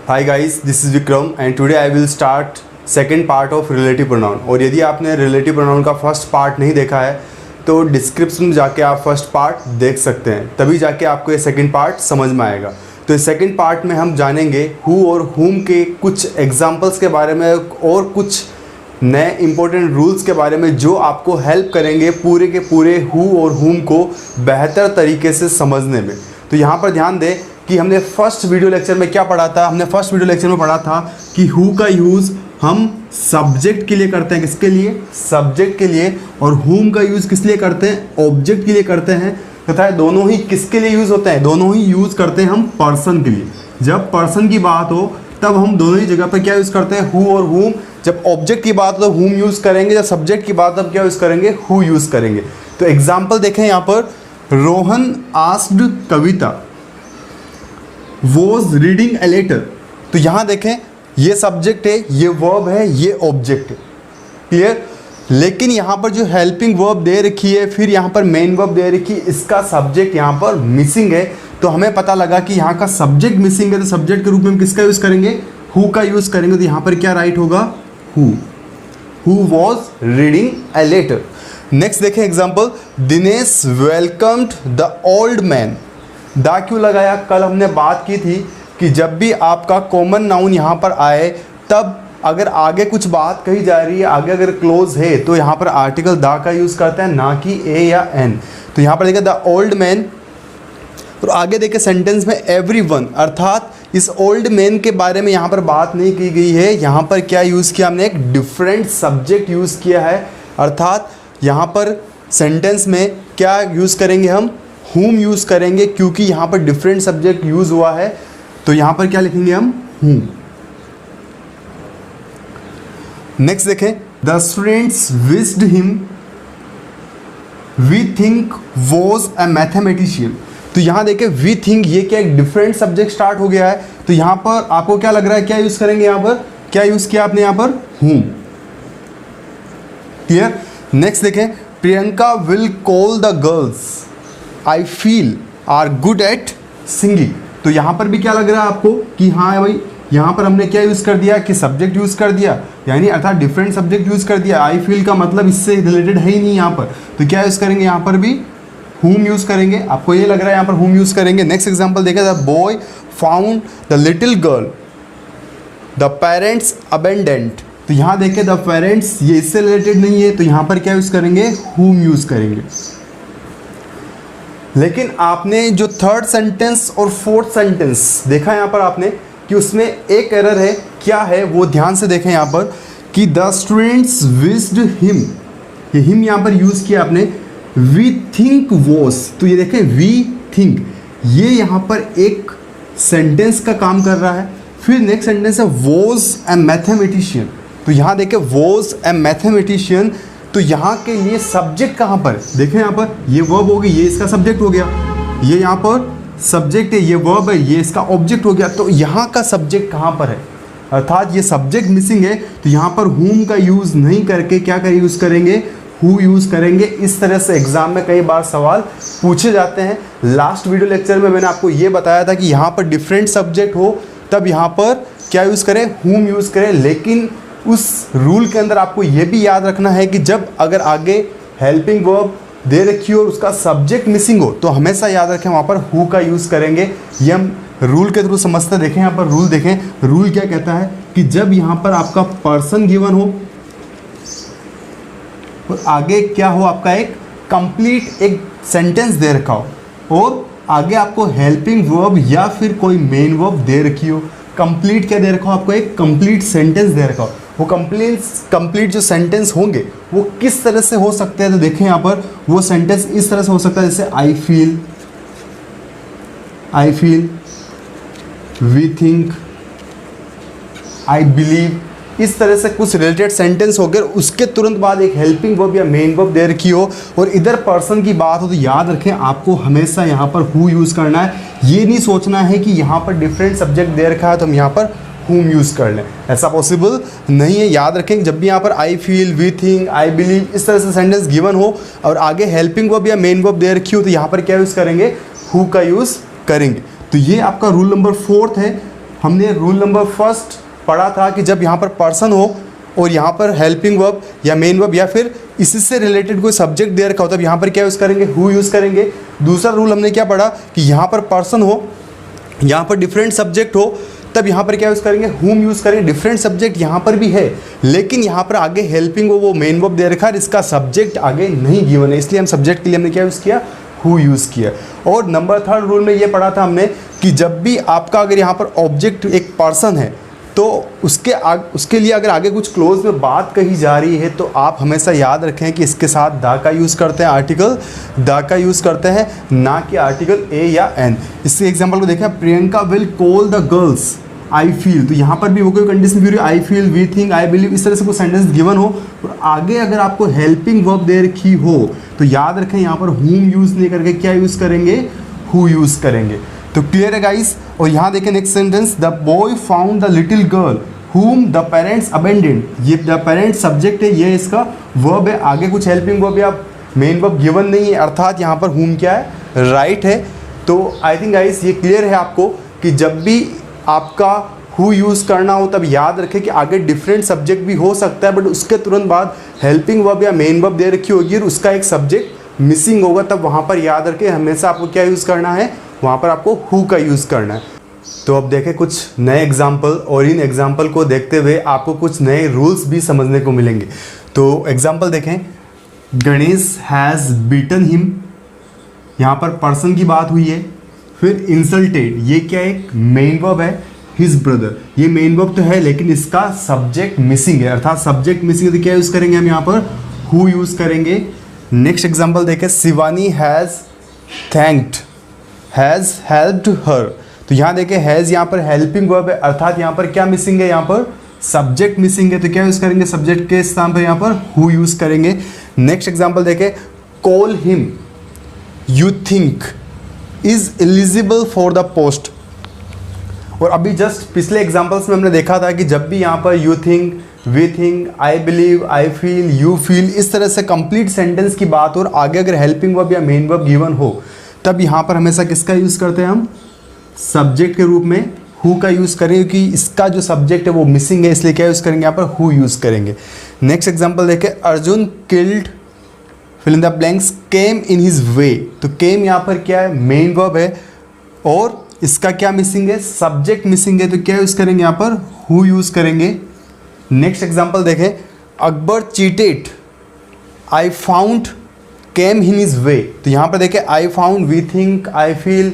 Hi guys, this is Vikram and today I will start second part of relative pronoun। और यदि आपने relative pronoun का first part नहीं देखा है तो डिस्क्रिप्शन में जाके आप फर्स्ट पार्ट देख सकते हैं, तभी जाके आपको ये सेकंड पार्ट समझ में आएगा। तो इस सेकंड पार्ट में हम जानेंगे हु और हुम के कुछ एग्जांपल्स के बारे में और कुछ नए इंपॉर्टेंट रूल्स के बारे में जो आपको हेल्प करेंगे पूरे के पूरे हु और हुम को बेहतर तरीके से समझने में। तो यहाँ पर ध्यान दें कि हमने फर्स्ट वीडियो लेक्चर में क्या पढ़ा था। हमने फर्स्ट वीडियो लेक्चर में पढ़ा था कि हु का यूज़ हम सब्जेक्ट के लिए करते हैं, किसके लिए? सब्जेक्ट के लिए। और हुम का यूज़ किस लिए करते हैं? ऑब्जेक्ट के लिए करते हैं। तथा दोनों ही किसके लिए यूज़ होते हैं? दोनों ही यूज़ करते हैं हम पर्सन के लिए। जब पर्सन की बात हो तब हम दोनों ही जगह पर क्या यूज़ करते हैं? हु और हुम। जब ऑब्जेक्ट की बात हो तो हुम यूज़ करेंगे, जब सब्जेक्ट की बात हो तब क्या यूज़ करेंगे? हु यूज़ करेंगे। तो एग्जाम्पल देखें यहाँ पर, Rohan asked Kavita was reading a letter. तो यहाँ देखें ये सब्जेक्ट है, ये वर्ब है, ये ऑब्जेक्ट है। क्लियर? लेकिन यहाँ पर जो हेल्पिंग वर्ब दे रखी है, फिर यहाँ पर मेन वर्ब दे रखी है, इसका सब्जेक्ट यहाँ पर मिसिंग है। तो हमें पता लगा कि यहाँ का सब्जेक्ट मिसिंग है, तो सब्जेक्ट के रूप में हम किसका यूज़ करेंगे? हु का यूज़ करेंगे। तो यहाँ पर क्या राइट होगा? Who was reading a letter. Next देखें example, Dinesh welcomed the old man. The क्यों लगाया? कल हमने बात की थी कि जब भी आपका कॉमन नाउन यहाँ पर आए तब अगर आगे कुछ बात कही जा रही है, आगे अगर क्लोज है तो यहाँ पर आर्टिकल दा का यूज़ करते हैं, ना कि ए या एन। तो यहाँ पर देखिए द ओल्ड मैन, और आगे देखिए सेंटेंस में एवरीवन, अर्थात इस ओल्ड मैन के बारे में यहाँ पर बात नहीं की गई है। यहाँ पर क्या यूज़ किया हमने? एक डिफरेंट सब्जेक्ट यूज़ किया है। अर्थात यहाँ पर सेंटेंस में क्या यूज़ करेंगे हम? हुम यूज़ करेंगे, क्योंकि यहाँ पर डिफरेंट सब्जेक्ट यूज़ हुआ है। तो यहाँ पर क्या लिखेंगे हम? हुम। नेक्स्ट देखें, the students wished him we think was a mathematician. तो यहाँ देखें वी थिंक, ये क्या एक डिफरेंट सब्जेक्ट स्टार्ट हो गया है। तो यहाँ पर आपको क्या लग रहा है, क्या यूज़ करेंगे? यहाँ पर क्या यूज़ किया आपने? यहाँ पर हुम। क्लियर? नेक्स्ट देखें, Priyanka will call the girls I feel are good at singing. तो यहाँ पर भी क्या लग रहा है आपको कि हाँ भाई, यहाँ पर हमने क्या यूज़ कर दिया कि सब्जेक्ट यूज़ कर दिया, यानी अर्थात डिफरेंट सब्जेक्ट यूज़ कर दिया। आई फील का मतलब इससे रिलेटेड है ही नहीं यहाँ पर, तो क्या यूज़ करेंगे? यहाँ पर भी हुम यूज़ करेंगे। आपको ये लग रहा है यहाँ पर हुम यूज़ करेंगे। नेक्स्ट एग्जाम्पल देखें, the boy found the little girl the parents abandoned. तो यहाँ देखें द पेरेंट्स, ये इससे रिलेटेड नहीं है, तो यहाँ पर क्या यूज़ करेंगे? हुम यूज़ करेंगे। लेकिन आपने जो थर्ड सेंटेंस और फोर्थ सेंटेंस देखा यहाँ पर आपने कि उसमें एक एरर है। क्या है वो? ध्यान से देखें यहाँ पर कि द स्टूडेंट्स विश्ड हिम, ये हिम यहाँ पर यूज़ किया आपने। वी थिंक वॉज, तो ये देखें वी थिंक, ये यहाँ पर एक सेंटेंस का काम कर रहा है। फिर नेक्स्ट सेंटेंस है वॉज ए मैथमेटिशियन। तो यहाँ देखें वॉज ए मैथमेटिशियन, तो यहाँ के लिए सब्जेक्ट कहाँ पर? देखें यहाँ पर ये वर्ब हो गई, ये इसका सब्जेक्ट हो गया। ये यहाँ पर सब्जेक्ट है, ये वर्ब है, ये इसका ऑब्जेक्ट हो गया। तो यहाँ का सब्जेक्ट कहाँ पर है? अर्थात ये सब्जेक्ट मिसिंग है, तो यहाँ पर हुम का यूज़ नहीं करके क्या यूज़ करेंगे? हु यूज़ करेंगे। इस तरह से एग्जाम में कई बार सवाल पूछे जाते हैं। लास्ट वीडियो लेक्चर में मैंने आपको ये बताया था कि यहाँ पर डिफरेंट सब्जेक्ट हो तब यहाँ पर क्या यूज़ करें? हुम यूज़ करें। लेकिन उस रूल के अंदर आपको ये भी याद रखना है कि जब अगर आगे हेल्पिंग वर्ब दे रखी हो और उसका सब्जेक्ट मिसिंग हो तो हमेशा याद रखें वहाँ पर हु का यूज़ करेंगे। ये हम रूल के थ्रू समझते देखें। यहाँ पर रूल देखें, रूल क्या कहता है कि जब यहाँ पर आपका पर्सन गिवन हो और आगे क्या हो, आपका एक कंप्लीट एक सेंटेंस दे रखा हो और आगे आपको हेल्पिंग वर्ब या फिर कोई मेन वर्ब दे रखी हो। कंप्लीट क्या दे रखा हो? आपको एक कंप्लीट सेंटेंस दे रखा हो। वो कंप्लीट जो सेंटेंस होंगे वो किस तरह से हो सकते हैं? तो देखें यहाँ पर वो सेंटेंस इस तरह से हो सकता है, जैसे I feel, we think, I believe. इस तरह से कुछ रिलेटेड सेंटेंस हो गए, उसके तुरंत बाद एक हेल्पिंग वर्ब या मेन वर्ब दे रखी हो और इधर पर्सन की बात हो, तो याद रखें आपको हमेशा यहाँ पर हु यूज़ करना है। ये नहीं सोचना है कि यहाँ पर डिफरेंट सब्जेक्ट दे रखा है तो हम यहाँ पर हुम यूज़ कर लें, ऐसा पॉसिबल नहीं है। याद रखें जब भी यहाँ पर I feel, we think, I believe इस तरह से सेंटेंस गिवन हो और आगे हेल्पिंग वर्ब या मेन वर्ब दे रखी हो तो यहाँ पर क्या यूज़ करेंगे? हु का यूज़ करेंगे। तो ये आपका रूल नंबर 4 है। हमने रूल नंबर फर्स्ट पढ़ा था कि जब यहाँ पर पर्सन हो और यहाँ पर हेल्पिंग वर्ब या मेन वर्ब या फिर इसी से रिलेटेड कोई सब्जेक्ट दे रखा हो, तब यहाँ पर क्या यूज़ करेंगे, हु यूज़ करेंगे। दूसरा रूल हमने क्या पढ़ा कि यहाँ पर पर्सन हो, यहाँ पर डिफरेंट सब्जेक्ट हो, तब यहाँ पर क्या यूज़ करेंगे, हुम यूज़ करेंगे। डिफरेंट सब्जेक्ट यहाँ पर भी है, लेकिन यहाँ पर आगे हेल्पिंग वो मेन वर्ब दे रखा है, इसका सब्जेक्ट आगे नहीं गिवन है, इसलिए हम सब्जेक्ट के लिए हमने क्या यूज़ किया, हु यूज़ किया। और नंबर थर्ड रूल में ये पढ़ा था हमने कि जब भी आपका अगर यहाँ पर ऑब्जेक्ट एक पर्सन है तो उसके लिए अगर आगे कुछ क्लोज में बात कही जा रही है तो आप हमेशा याद रखें कि इसके साथ द का यूज़ करते हैं, आर्टिकल द का यूज़ करते हैं, ना कि आर्टिकल ए या एन। इससे एग्जांपल को देखें, Priyanka will call the girls I feel, तो यहाँ पर भी वो कोई कंडीशन भी I feel, we think, I believe, इस तरह से कोई सेंटेंस गिवन हो और आगे अगर आपको हेल्पिंग वर्ब दे रखी हो तो याद रखें यहाँ पर हुम यूज़ नहीं करके क्या यूज़ करेंगे, हु यूज़ करेंगे। तो क्लियर है गाइस। और यहाँ देखें next sentence, the boy found the little girl whom the parents abandoned, ये द पेरेंट्स सब्जेक्ट है, ये इसका वर्ब है, आगे कुछ हेल्पिंग वर्ब या मेन वर्ब गिवन नहीं है, अर्थात यहाँ पर whom क्या है, राइट है। तो आई थिंक गाइस ये क्लियर है आपको कि जब भी आपका हु यूज़ करना हो तब याद रखें कि आगे डिफरेंट सब्जेक्ट भी हो सकता है, बट उसके तुरंत बाद हेल्पिंग वर्ब या मेन वर्ब दे रखी होगी और उसका एक सब्जेक्ट मिसिंग होगा, तब वहाँ पर याद रखें हमेशा आपको क्या यूज़ करना है, वहाँ पर आपको हु का यूज़ करना है। तो अब देखें कुछ नए एग्जाम्पल, और इन एग्जाम्पल को देखते हुए आपको कुछ नए रूल्स भी समझने को मिलेंगे। तो एग्जाम्पल देखें, गणेश हैज़ बीटन हिम, यहाँ पर पर्सन की बात हुई है। फिर इंसल्टेड, ये क्या एक मेन वर्ब है, हिज ब्रदर, ये मेन वर्ब तो है लेकिन इसका सब्जेक्ट मिसिंग है, अर्थात सब्जेक्ट मिसिंग है तो क्या यूज़ करेंगे हम यहाँ पर, हु यूज़ करेंगे। नेक्स्ट एग्जाम्पल देखें, Shivani has thanked, has helped हर, तो यहाँ देखें हैज़ यहाँ पर हेल्पिंग वर्ब है, अर्थात यहाँ पर क्या मिसिंग है, यहाँ पर सब्जेक्ट मिसिंग है, तो क्या यूज़ करेंगे, सब्जेक्ट के स्थान पर यहाँ पर हु यूज़ करेंगे। नेक्स्ट एग्जाम्पल देखें, call him you think is eligible for the post, और अभी जस्ट पिछले एग्जाम्पल्स में हमने देखा था कि जब भी यहाँ पर you think, we think, I believe, I feel, you feel, इस तरह से कंप्लीट सेंटेंस की बात और आगे अगर हेल्पिंग वर्ब या मेन वर्ब गिवन हो तब यहाँ पर हमेशा किसका यूज़ करते हैं हम, सब्जेक्ट के रूप में हु का यूज़ करेंगे, क्योंकि इसका जो सब्जेक्ट है वो मिसिंग है, इसलिए क्या यूज़ करेंगे यहाँ पर हु यूज़ करेंगे। नेक्स्ट एग्जाम्पल देखें, Arjun killed fill in the blanks came in his way, तो केम यहाँ पर क्या है, मेन वर्ब है और इसका क्या मिसिंग है, सब्जेक्ट मिसिंग है, तो क्या यूज़ करेंगे यहाँ पर हु यूज़ करेंगे। नेक्स्ट एग्जाम्पल देखें, Akbar cheated I found came in his way, तो यहाँ पर देखें I found, we think, I feel,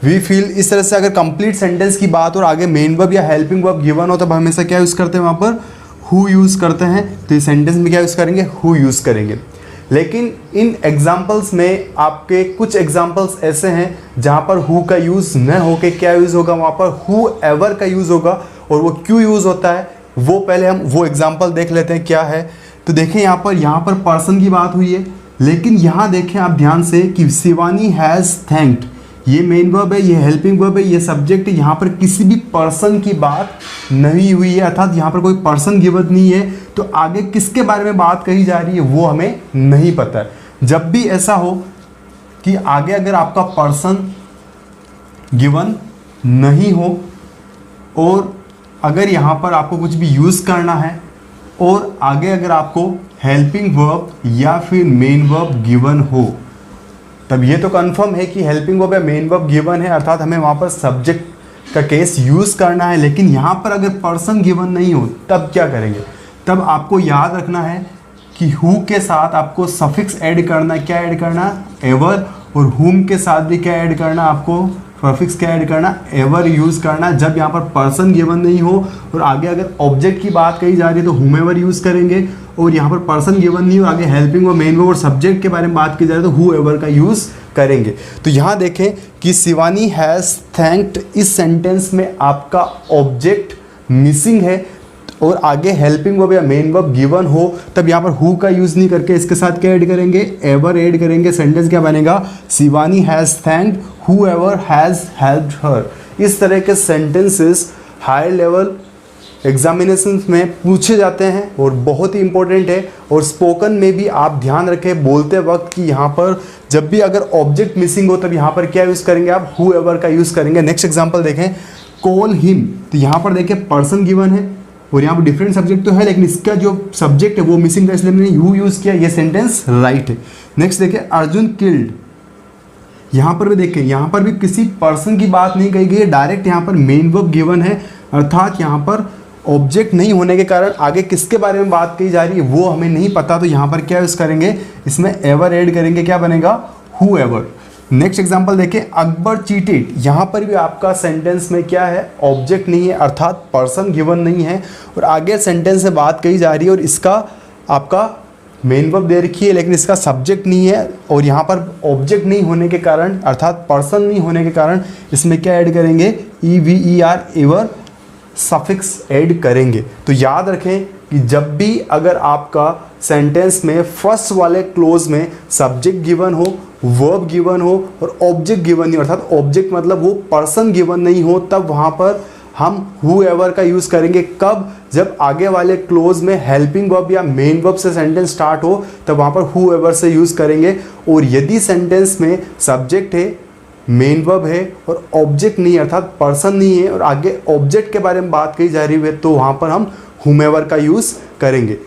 we feel, इस तरह से अगर कंप्लीट सेंटेंस की बात और आगे मेन वर्ब या हेल्पिंग वर्ब गिवन हो तब हमेशा क्या यूज़ करते हैं, वहाँ पर हु यूज़ करते हैं, तो इस सेंटेंस में क्या यूज़ करेंगे, हु यूज़ करेंगे। लेकिन इन एग्जाम्पल्स में आपके कुछ एग्जाम्पल्स ऐसे हैं जहाँ पर हु का यूज़ न होके क्या यूज़ होगा, वहाँ पर हु एवर का यूज़ होगा, और वो क्यों यूज़ होता है वो पहले हम वो एग्जाम्पल देख लेते हैं क्या है। तो देखें यहाँ पर पर्सन की बात हुई है, लेकिन यहाँ देखें आप ध्यान से कि शिवानी हैज़ थैंक्ड, ये मेन वर्ब है, ये हेल्पिंग वर्ब है, ये सब्जेक्ट है, यहाँ पर किसी भी पर्सन की बात नहीं हुई है, अर्थात यहाँ पर कोई पर्सन गिवन नहीं है, तो आगे किसके बारे में बात कही जा रही है वो हमें नहीं पता है। जब भी ऐसा हो कि आगे अगर आपका पर्सन गिवन नहीं हो और अगर यहाँ पर आपको कुछ भी यूज़ करना है और आगे अगर आपको हेल्पिंग वर्ब या फिर मेन वर्ब गिवन हो, तब ये तो कंफर्म है कि हेल्पिंग वर्ब या मेन वर्ब गिवन है, अर्थात हमें वहाँ पर सब्जेक्ट का केस यूज़ करना है। लेकिन यहाँ पर अगर पर्सन गिवन नहीं हो तब क्या करेंगे, तब आपको याद रखना है कि हु के साथ आपको सफिक्स ऐड करना, क्या ऐड करना, एवर, और हुम के साथ भी क्या ऐड करना, आपको सफिक्स क्या ऐड करना, एवर यूज़ करना। जब यहाँ पर पर्सन गिवन नहीं हो और आगे अगर ऑब्जेक्ट की बात कही जा रही है तो हुम एवर यूज़ करेंगे, और यहाँ पर पर्सन गिवन नहीं हो आगे हेल्पिंग और मेन वर्ब और सब्जेक्ट के बारे में बात की जा रही है तो हु एवर का यूज़ करेंगे। तो यहाँ देखें कि शिवानी हैज़ थैंक्ड, इस सेंटेंस में आपका ऑब्जेक्ट मिसिंग है और आगे हेल्पिंग वर्ब या मेन वर्ब गिवन हो तब यहाँ पर हु का यूज़ नहीं करके इसके साथ क्या ऐड करेंगे, एवर ऐड करेंगे। सेंटेंस क्या बनेगा, Shivani has thanked who ever has helped हर। इस तरह के सेंटेंसेस हायर लेवल एग्जामिनेशंस में पूछे जाते हैं और बहुत ही इंपॉर्टेंट है। और स्पोकन में भी आप ध्यान रखें बोलते वक्त कि यहाँ पर जब भी अगर ऑब्जेक्ट मिसिंग हो तब यहाँ पर क्या यूज़ करेंगे आप, हु एवर का यूज़ करेंगे। नेक्स्ट एग्जाम्पल देखें, कॉल हिम, तो यहाँ पर देखिए पर्सन गिवन है और यहाँ पर डिफरेंट सब्जेक्ट तो है, लेकिन इसका जो सब्जेक्ट है वो मिसिंग था, इसलिए मैंने यू यूज़ किया। ये सेंटेंस राइट है। नेक्स्ट देखिए अर्जुन किल्ड, यहाँ पर भी देखें, यहाँ पर भी किसी पर्सन की बात नहीं कही गई है, डायरेक्ट यहाँ पर मेन वर्ब गिवन है, अर्थात यहाँ पर ऑब्जेक्ट नहीं होने के कारण आगे किसके बारे में बात कही जा रही है वो हमें नहीं पता, तो यहाँ पर क्या यूज़ करेंगे, इसमें एवर ऐड करेंगे, क्या बनेगा, हु एवर। नेक्स्ट एग्जाम्पल देखिए अकबर चीटेड, यहाँ पर भी आपका सेंटेंस में क्या है, ऑब्जेक्ट नहीं है, अर्थात पर्सन गिवन नहीं है, और आगे सेंटेंस से बात कही जा रही है और इसका आपका मेन वर्ब दे रखी है, लेकिन इसका सब्जेक्ट नहीं है, और यहाँ पर ऑब्जेक्ट नहीं होने के कारण अर्थात पर्सन नहीं होने के कारण इसमें क्या ऐड करेंगे, EVER एवर सफिक्स ऐड करेंगे। तो याद रखें कि जब भी अगर आपका सेंटेंस में फर्स्ट वाले क्लोज में सब्जेक्ट गिवन हो, वर्ब गिवन हो और ऑब्जेक्ट गिवन नहीं हो, अर्थात ऑब्जेक्ट मतलब वो पर्सन गिवन नहीं हो, तब वहाँ पर हम whoever का यूज़ करेंगे। कब, जब आगे वाले क्लोज में हेल्पिंग वर्ब या मेन वर्ब से सेंटेंस स्टार्ट हो, तब वहाँ पर whoever से यूज़ करेंगे। और यदि सेंटेंस में सब्जेक्ट है, मेन वर्ब है और ऑब्जेक्ट नहीं है, अर्थात पर्सन नहीं है और आगे ऑब्जेक्ट के बारे में बात कही जा रही है, तो वहाँ पर हम whomever का यूज़ करेंगे।